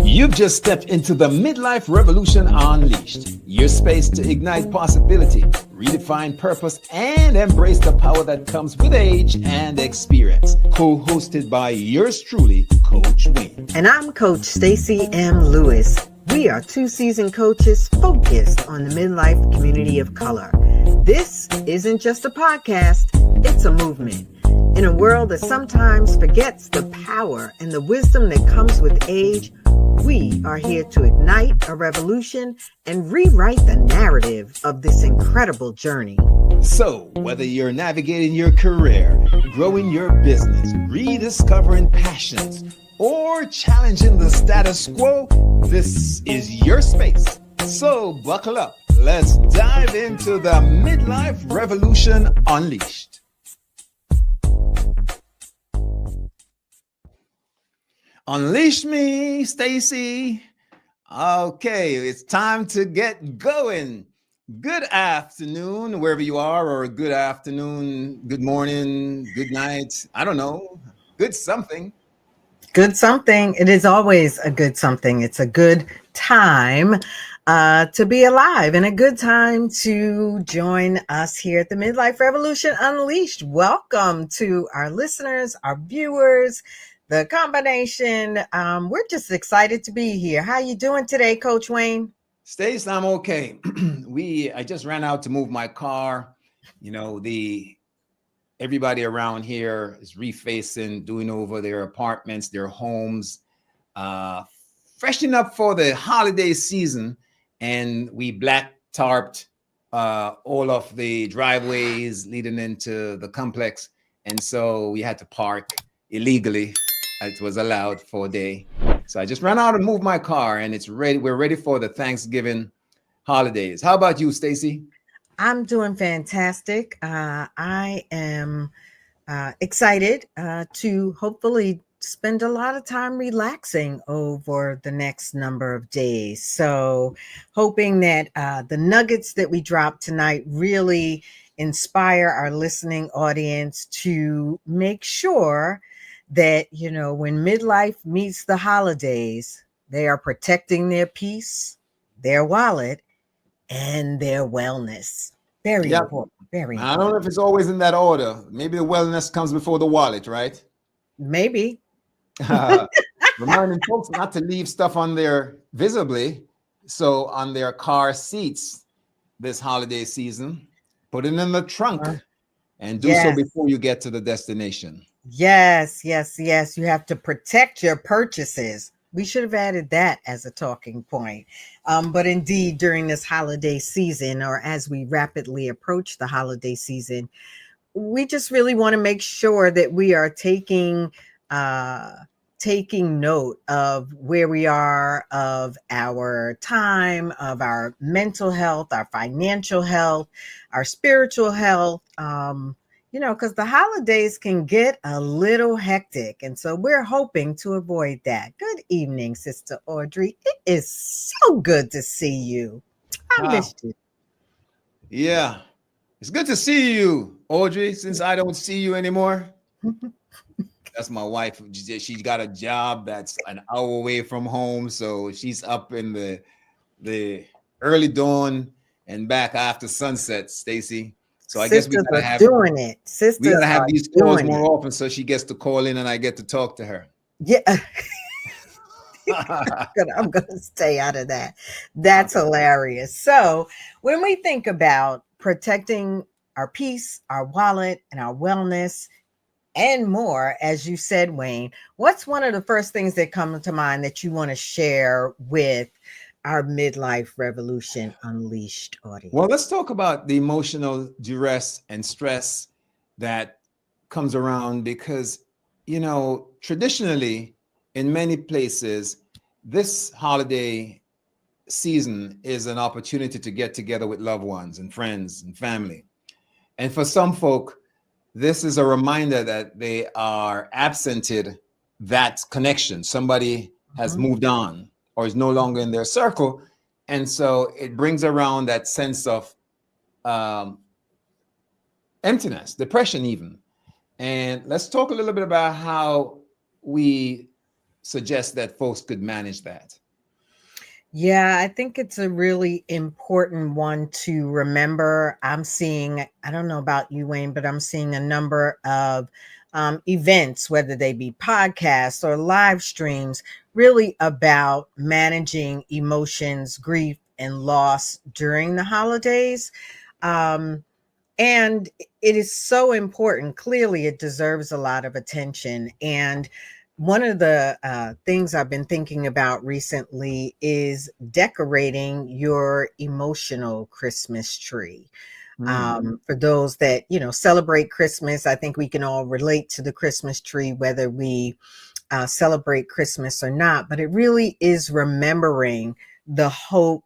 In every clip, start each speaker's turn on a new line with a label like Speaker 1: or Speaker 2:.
Speaker 1: You've just stepped into the Midlife Revolution Unleashed, your space to ignite possibility, redefine purpose, and embrace the power that comes with age and experience. Co-hosted by yours truly, Coach Wayne.
Speaker 2: And I'm Coach Stacey M. Lewis. We are two seasoned coaches focused on the midlife community of color. This isn't just a podcast, it's a movement. In a world that sometimes forgets the power and the wisdom that comes with age, we are here to ignite a revolution and rewrite the narrative of this incredible journey.
Speaker 1: So, whether you're navigating your career, growing your business, rediscovering passions, or challenging the status quo, this is your space. So, buckle up. Let's dive into the Midlife Revolution Unleashed. Unleash me, Stacy. Okay, it's time to get going. Good afternoon, wherever you are, or good afternoon, good morning, good night. I don't know. Good something.
Speaker 2: Good something. It is always a good something. It's a good time to be alive and a good time to join us here at the Midlife Revolution Unleashed. Welcome to our listeners, our viewers, the combination. We're just excited to be here. How you doing today, Coach Wayne?
Speaker 1: Stace, I'm okay. I just ran out to move my car. You know, everybody around here is refacing, doing over their apartments, their homes, freshening up for the holiday season. And we black tarped all of the driveways leading into the complex. And so we had to park illegally. It was allowed for a day. So I just ran out and moved my car, and it's ready. We're ready for the Thanksgiving holidays. How about you, Stacy?
Speaker 2: I'm doing fantastic. I am excited to hopefully spend a lot of time relaxing over the next number of days. So hoping that the nuggets that we drop tonight really inspire our listening audience to make sure that, you know, when midlife meets the holidays, they are protecting their peace, their wallet, and their wellness. Very important. Very important.
Speaker 1: I don't know if it's always in that order. Maybe the wellness comes before the wallet, right?
Speaker 2: Maybe.
Speaker 1: Reminding folks not to leave stuff on there visibly. So on their car seats this holiday season, put it in the trunk and do so before you get to the destination.
Speaker 2: Yes. You have to protect your purchases. We should have added that as a talking point. But indeed, during this holiday season, or as we rapidly approach the holiday season, we just really want to make sure that we are taking note of where we are, of our time, of our mental health, our financial health, our spiritual health. Because the holidays can get a little hectic. And so we're hoping to avoid that. Good evening, Sister Audrey. It is so good to see you. I missed you.
Speaker 1: Yeah. It's good to see you, Audrey, since I don't see you anymore. That's my wife. She's got a job that's an hour away from home. So she's up in the early dawn and back after sunset, Stacy. So I guess we gotta have
Speaker 2: doing it. Sisters,
Speaker 1: we gotta have these calls more often so she gets to call in and I get to talk to her.
Speaker 2: Yeah. I'm gonna stay out of that. That's hilarious. So when we think about protecting our peace, our wallet, and our wellness, and more, as you said, Wayne, what's one of the first things that come to mind that you want to share with our Midlife Revolution Unleashed audience?
Speaker 1: Well, let's talk about the emotional duress and stress that comes around because, you know, traditionally in many places, this holiday season is an opportunity to get together with loved ones and friends and family. And for some folk, this is a reminder that they are absented that connection. Somebody has moved on or is no longer in their circle. And so it brings around that sense of emptiness, depression even. And let's talk a little bit about how we suggest that folks could manage that.
Speaker 2: Yeah, I think it's a really important one to remember. I'm seeing, I don't know about you, Wayne, but I'm seeing a number of events, whether they be podcasts or live streams, really about managing emotions, grief, and loss during the holidays. Um, and it is so important. Clearly, it deserves a lot of attention. And one of the things I've been thinking about recently is decorating your emotional Christmas tree.
Speaker 1: Hmm.
Speaker 2: For those that, celebrate Christmas, I think we can all relate to the Christmas tree, whether we celebrate Christmas or not. But it really is remembering the hope,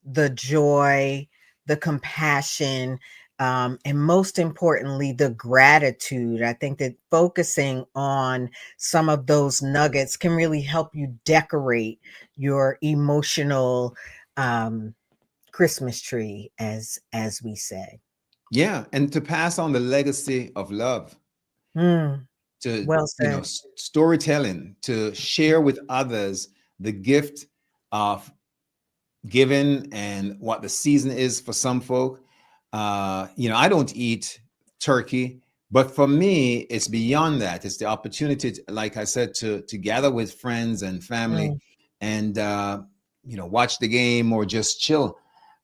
Speaker 2: the joy, the compassion, and most importantly, the gratitude. I think that focusing on some of those nuggets can really help you decorate your emotional um, Christmas tree, as we say.
Speaker 1: Yeah, and to pass on the legacy of love,
Speaker 2: Mm,
Speaker 1: to
Speaker 2: well said.
Speaker 1: storytelling, to share with others the gift of given and what the season is for some folk. I don't eat turkey, but for me, it's beyond that. It's the opportunity, like I said, to gather with friends and family,
Speaker 2: Mm,
Speaker 1: and watch the game or just chill.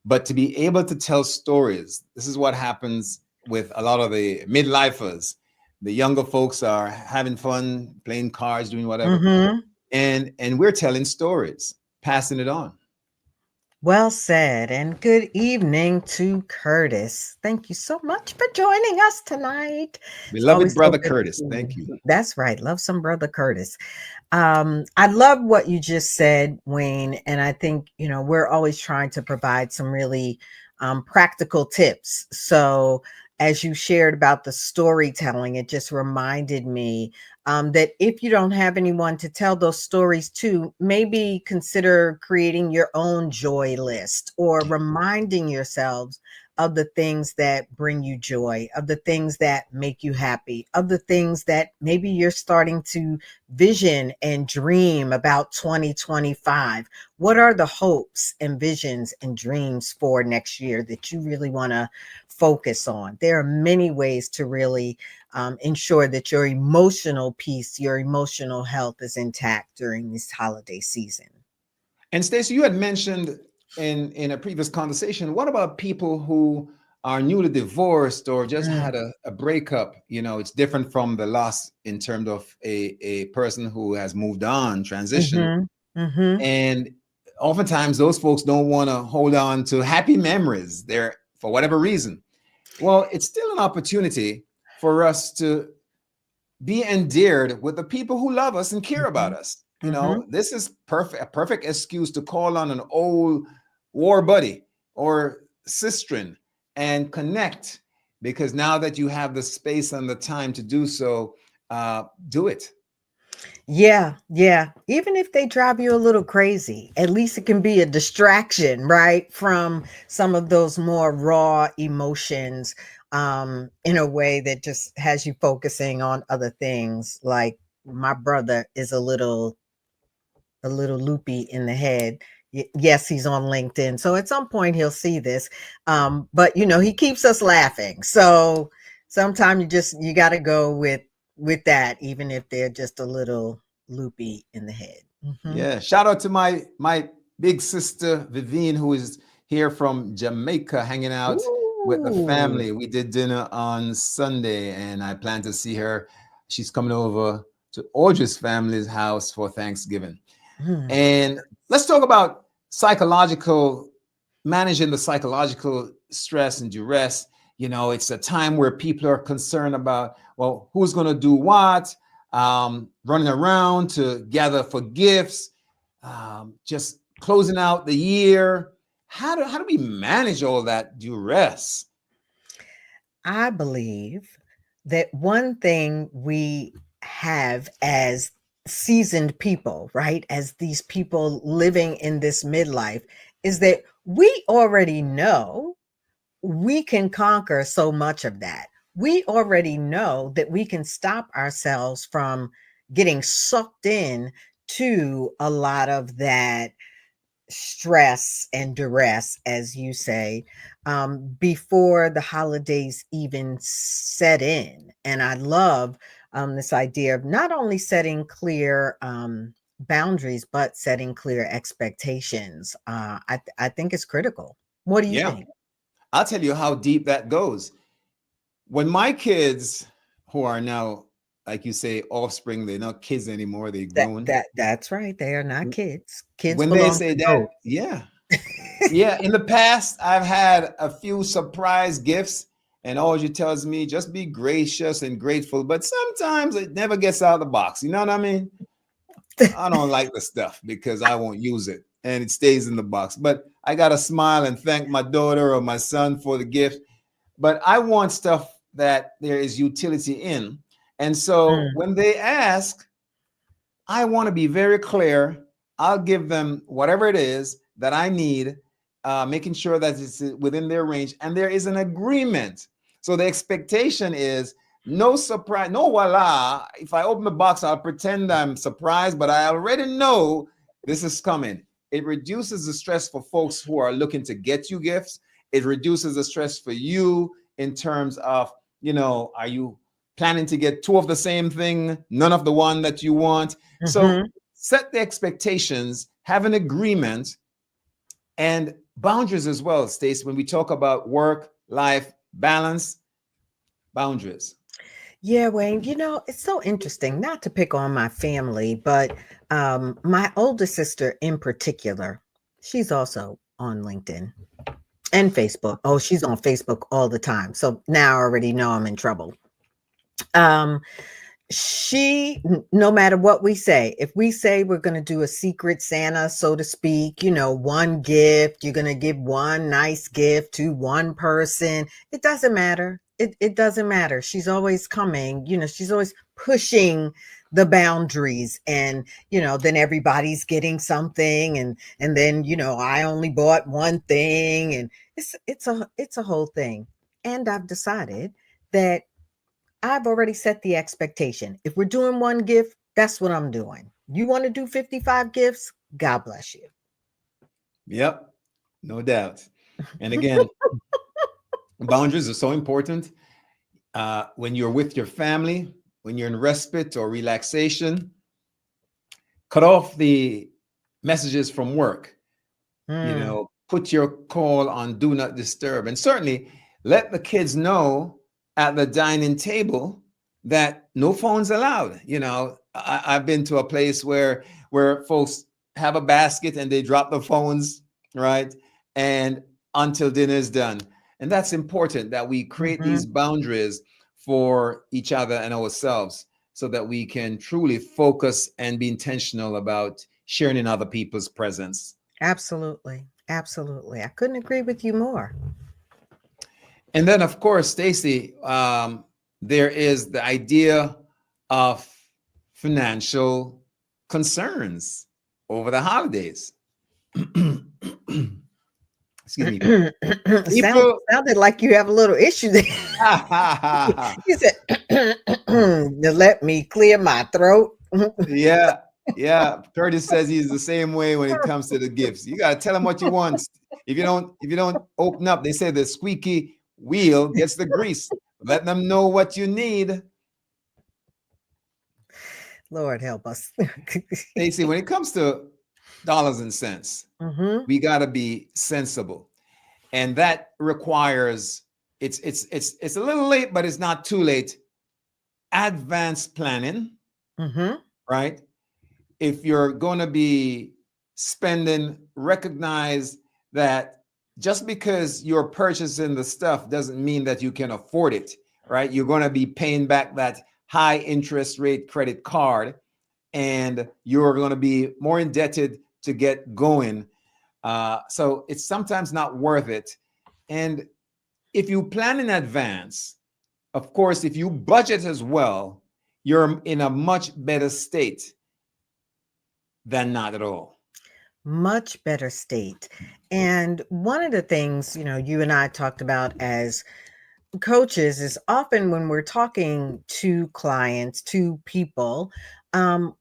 Speaker 1: But to be able to tell stories, this is what happens with a lot of the midlifers. The younger folks are having fun, playing cards, doing whatever,
Speaker 2: hmm
Speaker 1: and we're telling stories, passing it on.
Speaker 2: Well said, and good evening to Curtis. Thank you so much for joining us tonight. It's
Speaker 1: Beloved
Speaker 2: always so
Speaker 1: brother
Speaker 2: good to
Speaker 1: Curtis,
Speaker 2: see
Speaker 1: thank you.
Speaker 2: you. That's right. Love some brother Curtis. I love what you just said, Wayne, and I think we're always trying to provide some really practical tips. So, as you shared about the storytelling, it just reminded me that if you don't have anyone to tell those stories to, maybe consider creating your own joy list or reminding yourselves of the things that bring you joy, of the things that make you happy, of the things that maybe you're starting to vision and dream about 2025. What are the hopes and visions and dreams for next year that you really want to focus on? There are many ways to really ensure that your emotional peace, your emotional health is intact during this holiday season.
Speaker 1: And Stacey, you had mentioned in a previous conversation, what about people who are newly divorced or just
Speaker 2: Mm,
Speaker 1: had a breakup? It's different from the loss in terms of a person who has moved on, transitioned.
Speaker 2: mhm, mhm,
Speaker 1: And oftentimes those folks don't want to hold on to happy memories there for whatever reason. Well, it's still an opportunity for us to be endeared with the people who love us and care about
Speaker 2: mhm,
Speaker 1: us.
Speaker 2: mhm.
Speaker 1: This is a perfect excuse to call on an old war buddy or sister and connect, because now that you have the space and the time to do so, do it.
Speaker 2: Yeah, yeah. Even if they drive you a little crazy, at least it can be a distraction, right? From some of those more raw emotions, in a way that just has you focusing on other things. Like my brother is a little loopy in the head. Yes, he's on LinkedIn. So at some point he'll see this. But he keeps us laughing. So sometimes you got to go with that, even if they're just a little loopy in the head. Hmm.
Speaker 1: Yeah, shout out to my big sister Vivian, who is here from Jamaica, hanging out with the
Speaker 2: Ooh.
Speaker 1: family. We did dinner on Sunday, and I plan to see her. She's coming over to Audrey's family's house for Thanksgiving.
Speaker 2: Mm.
Speaker 1: And let's talk about psychological managing the psychological stress and duress. It's a time where people are concerned about, well, who's going to do what, running around to gather for gifts, just closing out the year. How do we manage all that duress?
Speaker 2: I believe that one thing we have as seasoned people, right, as these people living in this midlife, is that we already know we can conquer so much of that. we already know that we can stop ourselves from getting sucked in to a lot of that stress and duress, as you say, before the holidays even set in. And I love this idea of not only setting clear boundaries, but setting clear expectations. I think it's critical. What do you
Speaker 1: Yeah.
Speaker 2: think?
Speaker 1: I'll tell you how deep that goes. When my kids, who are now, like you say, offspring, they're not kids anymore, they're grown.
Speaker 2: That's right. They are not kids. Kids
Speaker 1: When they
Speaker 2: belong
Speaker 1: say
Speaker 2: to
Speaker 1: that,
Speaker 2: goats.
Speaker 1: yeah, yeah. In the past, I've had a few surprise gifts, and all she tells me just be gracious and grateful. But sometimes it never gets out of the box. You know what I mean? I don't like the stuff because I won't use it, and it stays in the box. But I gotta smile and thank my daughter or my son for the gift. But I want stuff that there is utility in. And so
Speaker 2: Mm,
Speaker 1: when they ask, I want to be very clear. I'll give them whatever it is that I need, making sure that it's within their range and there is an agreement. So the expectation is no surprise, no voila. If I open the box, I'll pretend I'm surprised, but I already know this is coming. It reduces the stress for folks who are looking to get you gifts. It reduces the stress for you in terms of, are you planning to get two of the same thing, none of the one that you want? So
Speaker 2: mhm.
Speaker 1: set the expectations, have an agreement, and boundaries as well, Stacey. When we talk about work, life, balance, boundaries.
Speaker 2: Yeah, Wayne, it's so interesting, not to pick on my family, but my older sister in particular, she's also on LinkedIn and Facebook. Oh, she's on Facebook all the time. So now I already know I'm in trouble. Um, no matter what we say, if we say we're going to do a secret Santa, so to speak, one gift, you're going to give one nice gift to one person, it doesn't matter. It doesn't matter. She's always coming, she's always pushing the boundaries, and then everybody's getting something, and then I only bought one thing, and it's a whole thing. And I've decided that I've already set the expectation. If we're doing one gift, that's what I'm doing. You want to do 55 gifts? God bless you.
Speaker 1: Yep, no doubt. And again, boundaries are so important. When you're with your family, when you're in respite or relaxation, cut off the messages from work.
Speaker 2: Mm,
Speaker 1: Put your call on do not disturb, and certainly let the kids know at the dining table that no phones allowed. I've been to a place where folks have a basket and they drop the phones, right? And until dinner is done. And that's important that we create these
Speaker 2: mhm.
Speaker 1: boundaries for each other and ourselves so that we can truly focus and be intentional about sharing in other people's presence.
Speaker 2: Absolutely. Absolutely. I couldn't agree with you more.
Speaker 1: And then, of course, Stacy, there is the idea of financial concerns over the holidays. Excuse me. People,
Speaker 2: Sounded like you have a little issue there. You said, to let me clear my throat.
Speaker 1: yeah, yeah. Curtis says he's the same way when it comes to the gifts. You got to tell him what you want. If you don't open up, they say the squeaky wheel gets the grease. Let them know what you need.
Speaker 2: Lord help us.
Speaker 1: Stacey, when it comes to dollars and cents,
Speaker 2: Hmm.
Speaker 1: we got to be sensible, and that requires it's a little late, but it's not too late. Advanced planning,
Speaker 2: Hmm.
Speaker 1: right? If you're going to be spending, recognize that just because you're purchasing the stuff doesn't mean that you can afford it, right? You're going to be paying back that high interest rate credit card, and you're going to be more indebted to get going. So it's sometimes not worth it. And if you plan in advance, of course, if you budget as well, you're in a much better state than not at all.
Speaker 2: Much better state. And one of the things, you and I talked about as coaches is often when we're talking to clients, to people, um,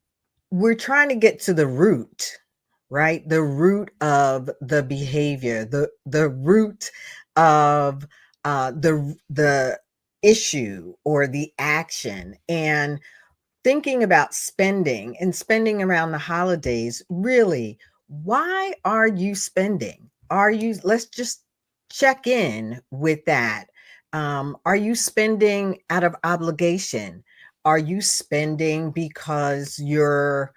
Speaker 2: we're trying to get to the root, right? The root of the behavior, the root of the issue or the action. And thinking about spending and spending around the holidays, really, why are you spending? Are you, let's just check in with that. Are you spending out of obligation? Are you spending because you're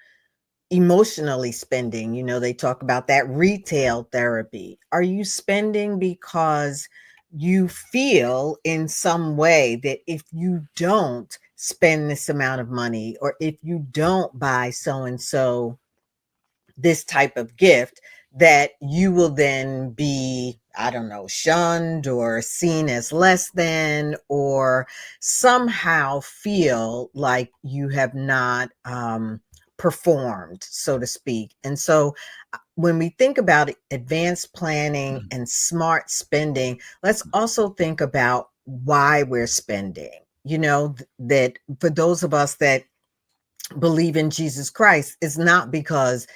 Speaker 2: emotionally spending? You know, they talk about that retail therapy. Are you spending because you feel in some way that if you don't spend this amount of money, or if you don't buy so and so this type of gift, that you will then be, I don't know, shunned or seen as less than, or somehow feel like you have not performed, so to speak. And so when we think about advanced planning and smart spending, let's also think about why we're spending. You know, that for those of us that believe in Jesus Christ, it's not because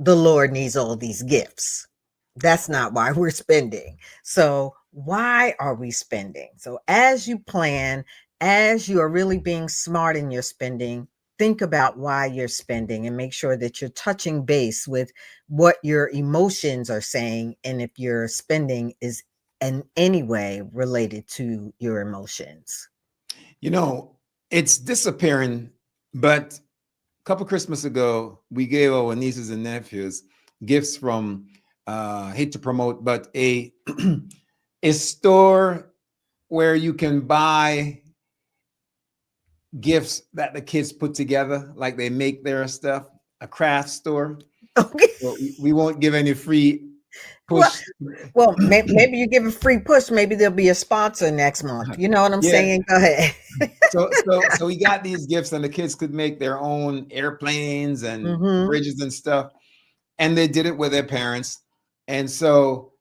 Speaker 2: the Lord needs all these gifts. That's not why we're spending. So, why are we spending? So, as you plan, as you are really being smart in your spending, think about why you're spending and make sure that you're touching base with what your emotions are saying. And if your spending is in any way related to your emotions.
Speaker 1: You know, it's disappearing, but a couple Christmas ago, we gave our nieces and nephews gifts from hate to promote, but a a store where you can buy gifts that the kids put together, like they make their stuff, a craft store.
Speaker 2: Okay.
Speaker 1: Well, we won't give any free
Speaker 2: Well,
Speaker 1: push.
Speaker 2: maybe you give a free push. Maybe there'll be a sponsor next month. You know what I'm
Speaker 1: Yeah.
Speaker 2: saying? Go ahead.
Speaker 1: So we got these gifts, and the kids could make their own airplanes and
Speaker 2: Mhm.
Speaker 1: bridges and stuff, and they did it with their parents, and so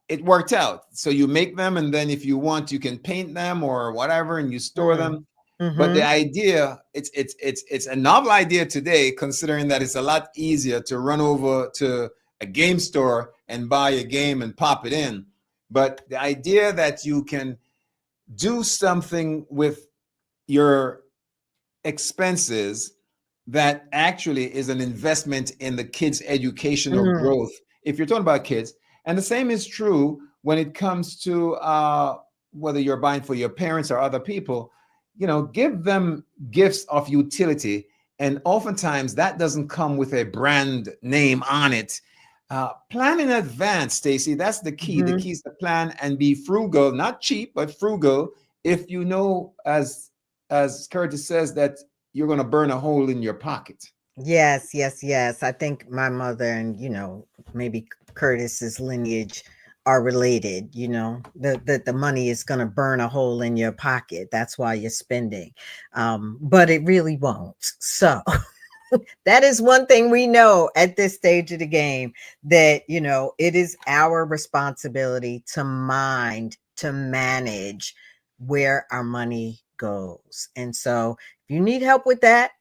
Speaker 1: it worked out. So you make them, and then if you want, you can paint them or whatever, and you store
Speaker 2: Mm.
Speaker 1: them. But the
Speaker 2: Mhm.
Speaker 1: idea, it's a novel idea today, considering that it's a lot easier to run over to a game store and buy a game and pop it in. But the idea that you can do something with your expenses that actually is an investment in the kids' educational
Speaker 2: Mm.
Speaker 1: growth, if you're talking about kids. And the same is true when it comes to whether you're buying for your parents or other people. You know, give them gifts of utility. And oftentimes that doesn't come with a brand name on it. Plan in advance, Stacy. That's the key. The
Speaker 2: Mhm.
Speaker 1: key is to plan and be frugal, not cheap, but frugal. If you know, as Curtis says, that you're going to burn a hole in your pocket.
Speaker 2: Yes, yes, yes. I think my mother and, maybe Curtis's lineage are related, that the money is going to burn a hole in your pocket. That's why you're spending. But it really won't. So, that is one thing we know at this stage of the game, that it is our responsibility to mind, to manage where our money goes. And so if you need help with that,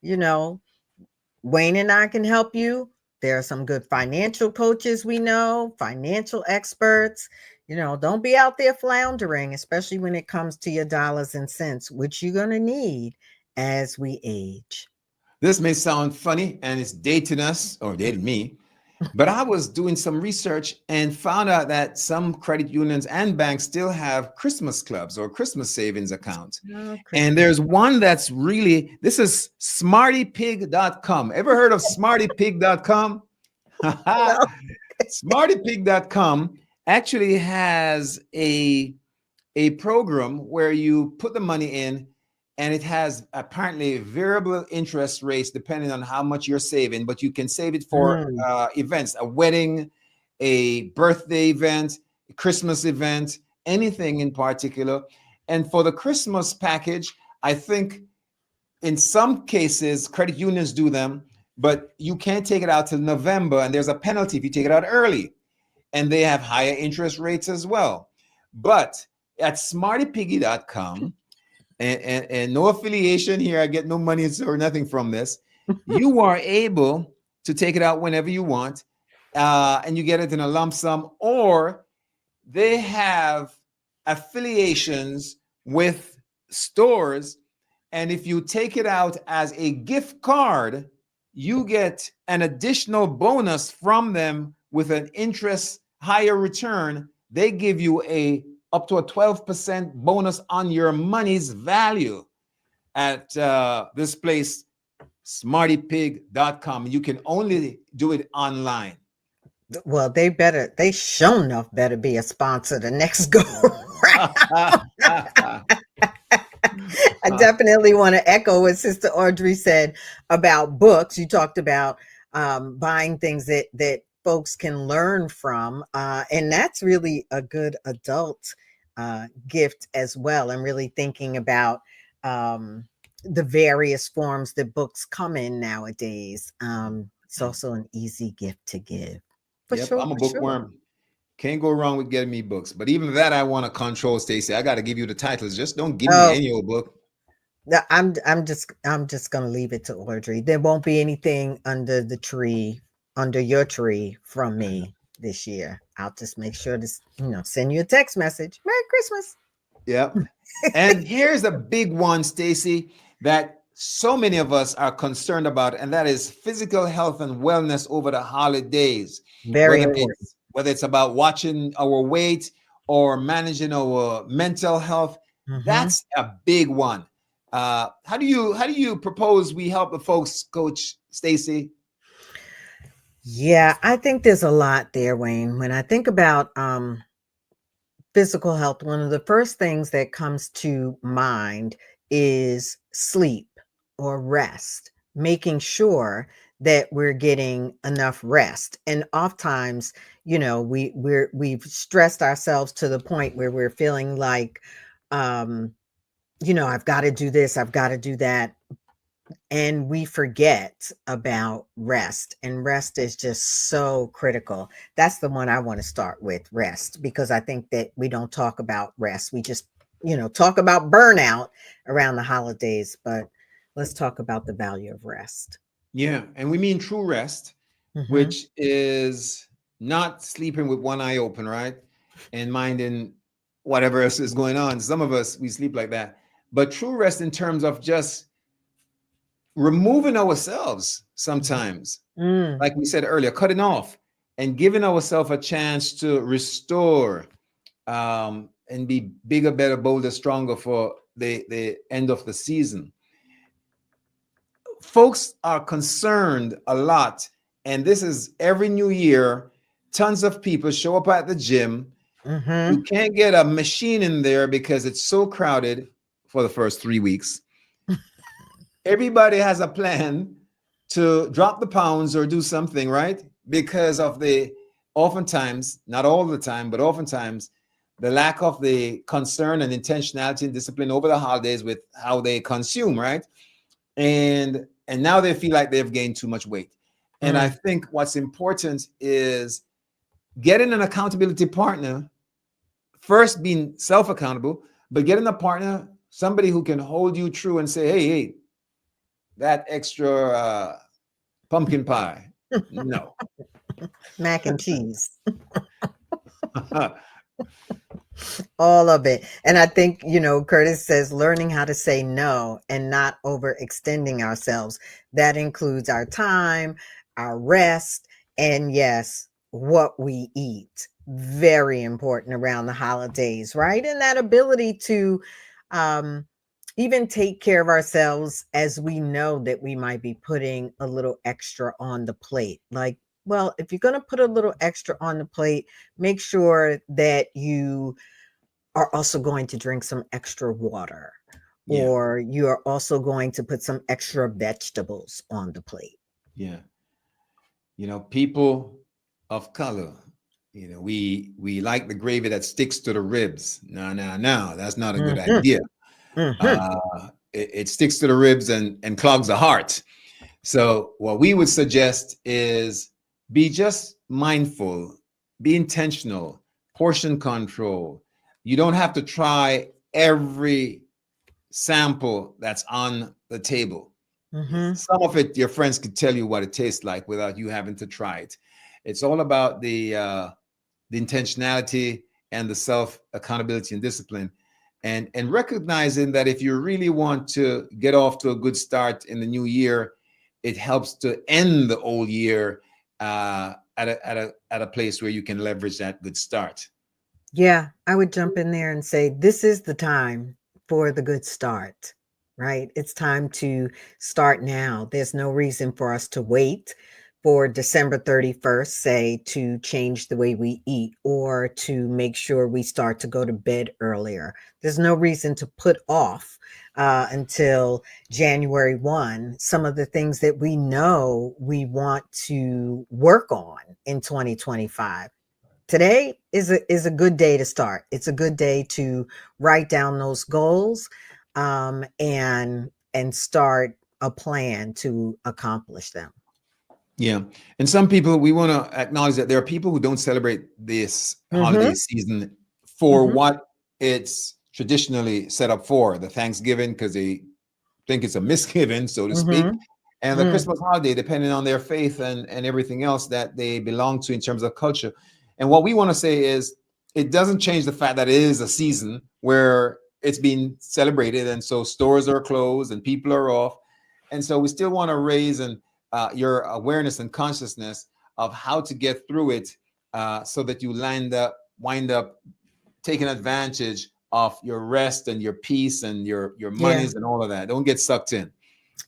Speaker 2: Wayne and I can help you. There are some good financial coaches we know, financial experts. Don't be out there floundering, especially when it comes to your dollars and cents, which you're going to need as we age.
Speaker 1: This may sound funny and it's dating us or dating me, but I was doing some research and found out that some credit unions and banks still have Christmas clubs or Christmas savings accounts.
Speaker 2: Oh,
Speaker 1: And
Speaker 2: Christmas.
Speaker 1: there's one that's really, this is smartypig.com. Ever heard of smartypig.com?
Speaker 2: No.
Speaker 1: Smartypig.com actually has a program where you put the money in, and it has apparently variable interest rates depending on how much you're saving, but you can save it for
Speaker 2: Mm,
Speaker 1: events, a wedding, a birthday event, a Christmas event, anything in particular. And for the Christmas package, I think in some cases credit unions do them, but you can't take it out till November, and there's a penalty if you take it out early, and they have higher interest rates as well. But at smartypiggy.com, and no affiliation here. I get no money or nothing from this. You are able to take it out whenever you want, and you get it in a lump sum, or they have affiliations with stores. And if you take it out as a gift card, you get an additional bonus from them with an interest higher return. They give you a up to a 12% bonus on your money's value at this place, smartypig.com. You can only do it online.
Speaker 2: Well, they sure enough better be a sponsor the next go. I definitely want to echo what Sister Audrey said about books. You talked about buying things that folks can learn from, and that's really a good adult gift as well. And really thinking about the various forms that books come in nowadays. It's also an easy gift to give, for
Speaker 1: Yep,
Speaker 2: sure,
Speaker 1: I'm a
Speaker 2: for sure.
Speaker 1: bookworm. Can't go wrong with getting me books. But even that, I want to control, Stacy. I got to give you the titles. Just don't give me
Speaker 2: Oh,
Speaker 1: any old book.
Speaker 2: I'm just gonna leave it to Audrey. There won't be anything under the tree, under your tree from me this year. I'll just make sure to send you a text message. Merry Christmas.
Speaker 1: Yep. And here's a big one, Stacy, that so many of us are concerned about, and that is physical health and wellness over the holidays.
Speaker 2: Very important.
Speaker 1: Whether it's about watching our weight or managing our mental health,
Speaker 2: Hmm.
Speaker 1: that's a big one. How do you propose we help the folks, Coach Stacy?
Speaker 2: Yeah, I think there's a lot there, Wayne. When I think about physical health, one of the first things that comes to mind is sleep or rest, making sure that we're getting enough rest. And oftentimes, we've stressed ourselves to the point where we're feeling like, um, I've got to do this, I've got to do that, and we forget about rest, and rest is just so critical. That's the one I want to start with, rest, because I think that we don't talk about rest. We just talk about burnout around the holidays, but let's talk about the value of rest.
Speaker 1: Yeah, and we mean true rest,
Speaker 2: Hmm.
Speaker 1: which is not sleeping with one eye open, right? And minding whatever else is going on. Some of us, we sleep like that. But true rest in terms of just removing ourselves sometimes,
Speaker 2: Mm.
Speaker 1: like we said earlier, cutting off and giving ourselves a chance to restore, and be bigger, better, bolder, stronger for the end of the season. Folks are concerned a lot, and this is every new year. Tons of people show up at the gym. You
Speaker 2: Hmm.
Speaker 1: can't get a machine in there because it's so crowded for the first 3 weeks. Everybody has a plan to drop the pounds or do something, right? Because of the, oftentimes, not all the time, but oftentimes, the lack of the concern and intentionality and discipline over the holidays with how they consume, right? And now they feel like they've gained too much weight. And I
Speaker 2: Mm.
Speaker 1: think what's important is getting an accountability partner, first being self-accountable, but getting a partner, somebody who can hold you true and say, hey, that extra pumpkin pie, no.
Speaker 2: Mac and cheese. All of it. And I think, Curtis says learning how to say no and not overextending ourselves. That includes our time, our rest, and yes, what we eat. Very important around the holidays, right? And that ability to um, even take care of ourselves as we know that we might be putting a little extra on the plate. Like, well, if you're going to put a little extra on the plate, make sure that you are also going to drink some extra water,
Speaker 1: Yeah,
Speaker 2: or you are also going to put some extra vegetables on the plate.
Speaker 1: yeah. People of color, we like the gravy that sticks to the ribs. No, no, no, that's not a good
Speaker 2: Hmm.
Speaker 1: idea.
Speaker 2: Hmm.
Speaker 1: It sticks to the ribs and clogs the heart. So what we would suggest is be just mindful, be intentional, portion control, You don't have to try every sample that's on the table.
Speaker 2: Mm-hmm.
Speaker 1: Some of it, your friends could tell you what it tastes like without you having to try it. It's all about the intentionality and the self accountability and discipline, and recognizing that if you really want to get off to a good start in the new year, it helps to end the old year at a place where you can leverage that good start.
Speaker 2: Yeah, I would jump in there and say, this is the time for the good start, right? It's time to start now. There's no reason for us to wait for December 31st, say, to change the way we eat or to make sure we start to go to bed earlier. There's no reason to put off until January 1 some of the things that we know we want to work on in 2025. Today is a good day to start. It's a good day to write down those goals, and start a plan to accomplish them.
Speaker 1: Yeah. And some people, we want to acknowledge that there are people who don't celebrate this holiday
Speaker 2: Mm-hmm.
Speaker 1: season for
Speaker 2: Mm-hmm.
Speaker 1: what it's traditionally set up for, the Thanksgiving, because they think it's a misgiving, so to speak,
Speaker 2: Mm-hmm.
Speaker 1: and the
Speaker 2: Mm.
Speaker 1: Christmas holiday, depending on their faith and everything else that they belong to in terms of culture. And what we want to say is it doesn't change the fact that it is a season where it's being celebrated. And so stores are closed and people are off. And so we still want to raise your awareness and consciousness of how to get through it, so that you wind up taking advantage of your rest and your peace and your
Speaker 2: Yeah.
Speaker 1: monies and all of that. Don't get sucked in.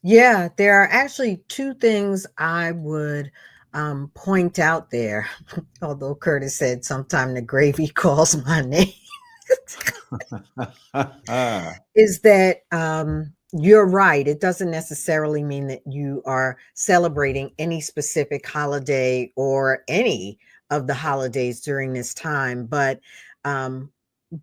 Speaker 2: Yeah, there are actually two things I would point out there. Although Curtis said sometime the gravy calls my name. Is that you're right. It doesn't necessarily mean that you are celebrating any specific holiday or any of the holidays during this time, um,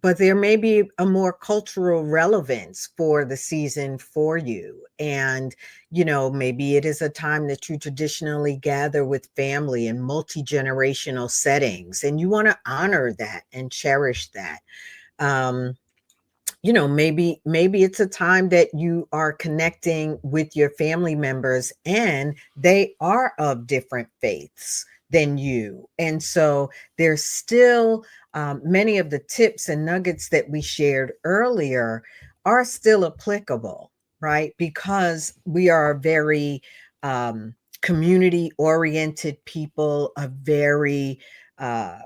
Speaker 2: but there may be a more cultural relevance for the season for you. And, maybe it is a time that you traditionally gather with family in multi-generational settings, and you want to honor that and cherish that. Um, maybe it's a time that you are connecting with your family members and they are of different faiths than you, and so there's still many of the tips and nuggets that we shared earlier are still applicable, right? Because we are a very community oriented people, uh,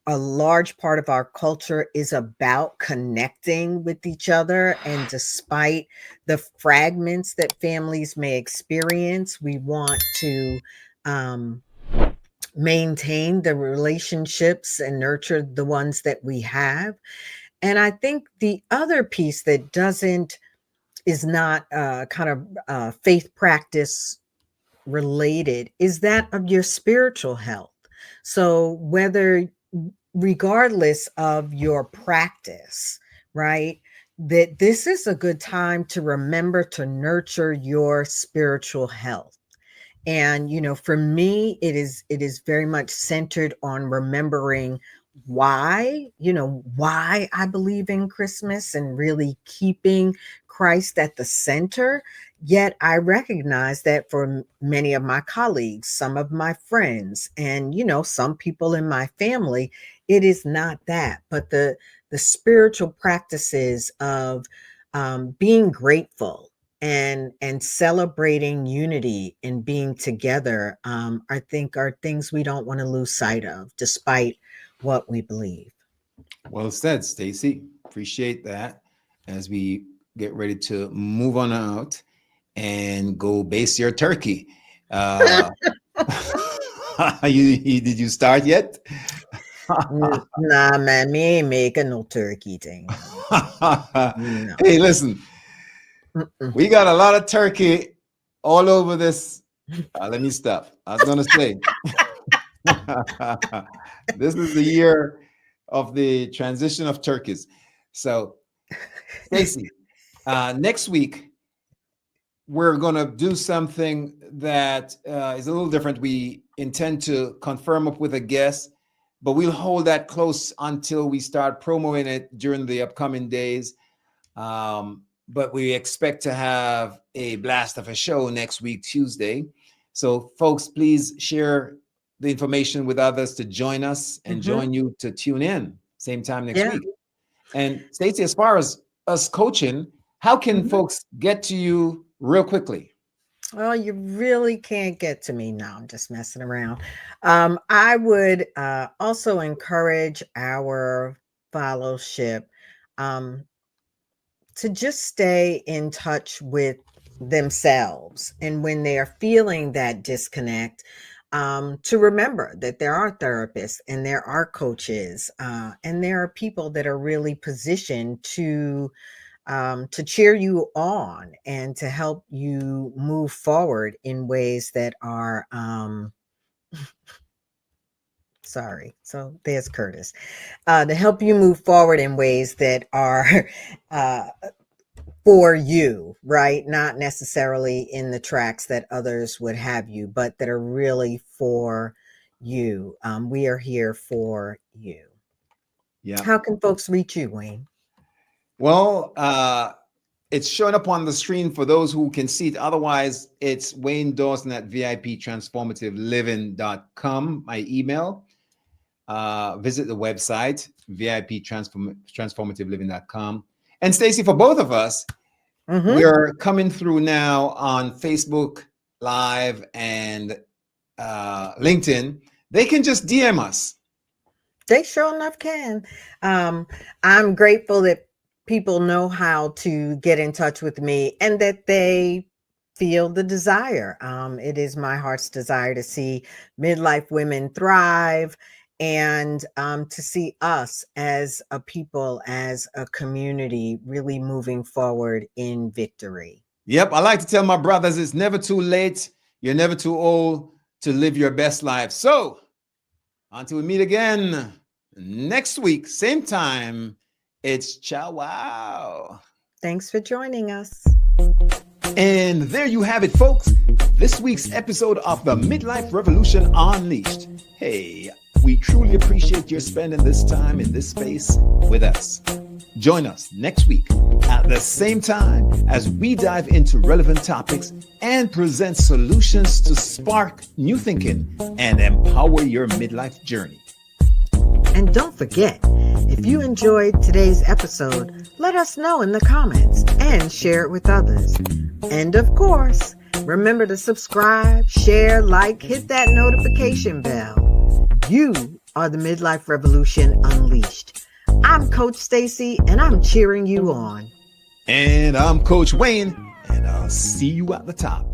Speaker 2: a large part of our culture is about connecting with each other. And despite the fragments that families may experience, we want to um, maintain the relationships and nurture the ones that we have. And I think the other piece that doesn't is not kind of faith practice related is that of your spiritual health. So whether regardless of your practice, right? That this is a good time to remember to nurture your spiritual health. And for me it is very much centered on remembering why I believe in Christmas and really keeping Christ at the center. Yet I recognize that for many of my colleagues, some of my friends, and some people in my family, it is not that. But the spiritual practices of being grateful and celebrating unity and being together, I think are things we don't want to lose sight of despite what we believe.
Speaker 1: Well said, Stacy. Appreciate that. As we get ready to move on out and go base your turkey. Uh, did you start yet?
Speaker 2: Nah, man, me ain't making no turkey thing. No.
Speaker 1: Hey, listen,
Speaker 2: Mm-mm.
Speaker 1: we got a lot of turkey all over this. Let me stop. I was going to say, this is the year of the transition of turkeys. So, Stacy, next week, we're going to do something that is a little different. We intend to confirm up with a guest but we'll hold that close until we start promoting it during the upcoming days. But we expect to have a blast of a show next week, Tuesday. So, folks, please share the information with others to join us and join you to tune in same time next week. And Stacey, as far as us coaching, how can folks get to you real quickly?
Speaker 2: Well, you really can't get to me. No, I'm just messing around. I would also encourage our fellowship to just stay in touch with themselves. And when they are feeling that disconnect, to remember that there are therapists and there are coaches and there are people that are really positioned to cheer you on and to help you move forward in ways that are sorry. So there's Curtis. To help you move forward in ways that are for you, right? Not necessarily in the tracks that others would have you, but that are really for you. We are here for you.
Speaker 1: Yeah.
Speaker 2: How can folks reach you, Wayne?
Speaker 1: Well, it's showing up on the screen for those who can see it. Otherwise, it's Wayne Dawson at VIPtransformativeliving.com, my email. Visit the website, VIPtransformativeliving.com. And Stacey, for both of us, we're coming through now on Facebook Live and LinkedIn. They can just DM us.
Speaker 2: They sure enough can. I'm grateful that people know how to get in touch with me and that they feel the desire. It is my heart's desire to see midlife women thrive and to see us as a people, as a community, really moving forward in victory.
Speaker 1: Yep. I like to tell my brothers, it's never too late. You're never too old to live your best life. So until we meet again next week, same time, it's ciao wow.
Speaker 2: Thanks for joining us.
Speaker 1: And there you have it, folks. This week's episode of the Midlife Revolution Unleashed. Hey, we truly appreciate your spending this time in this space with us. Join us next week at the same time as we dive into relevant topics and present solutions to spark new thinking and empower your midlife journey.
Speaker 2: And don't forget, if you enjoyed today's episode, let us know in the comments and share it with others. And of course, remember to subscribe, share, like, hit that notification bell. You are the Midlife Revolution Unleashed. I'm Coach Stacey, and I'm cheering you on.
Speaker 1: And I'm Coach Wayne, and I'll see you at the top.